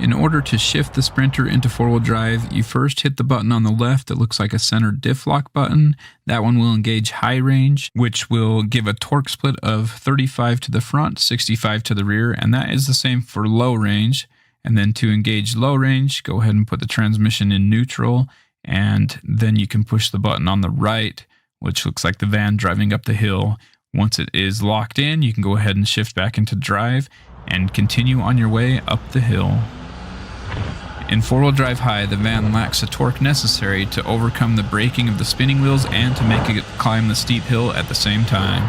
In order to shift the Sprinter into four-wheel drive, you first hit the button on the left that looks like a center diff lock button. That one will engage high range, which will give a torque split of 35 to the front, 65 to the rear, and that is the same for low range. And then to engage low range, go ahead and put the transmission in neutral, and then you can push the button on the right, which looks like the van driving up the hill. Once it is locked in, you can go ahead and shift back into drive and continue on your way up the hill. In four-wheel drive high, the van lacks the torque necessary to overcome the braking of the spinning wheels and to make it climb the steep hill at the same time.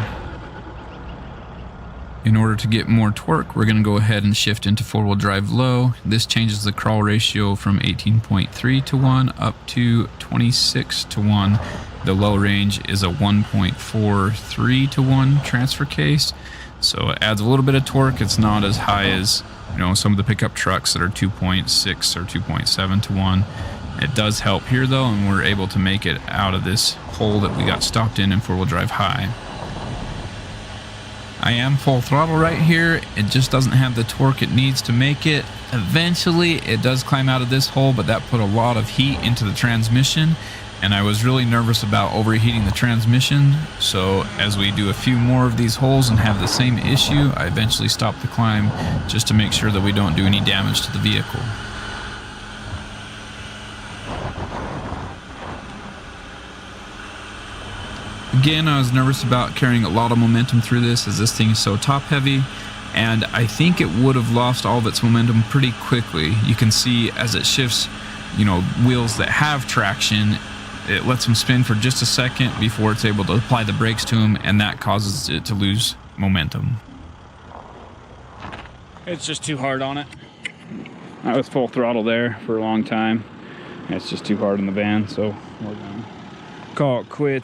In order to get more torque, we're going to go ahead and shift into four-wheel drive low. This changes the crawl ratio from 18.3 to 1 up to 26 to 1. The low range is a 1.43 to 1 transfer case, so it adds a little bit of torque. It's not as high as some of the pickup trucks that are 2.6 or 2.7 to 1. It does help here though, and we're able to make it out of this hole that we got stopped in four-wheel drive high. I am full throttle right here. It just doesn't have the torque it needs to make it. Eventually it does climb out of this hole, but that put a lot of heat into the transmission, and I was really nervous about overheating the transmission. So as we do a few more of these holes and have the same issue, I eventually stop the climb just to make sure that we don't do any damage to the vehicle. Again, I was nervous about carrying a lot of momentum through this, as this thing is so top heavy, and I think it would have lost all of its momentum pretty quickly. You can see as it shifts, wheels that have traction, it lets them spin for just a second before it's able to apply the brakes to them, and that causes it to lose momentum. It's just too hard on it. I was full throttle there for a long time. It's just too hard on the van, so we're gonna call it quits.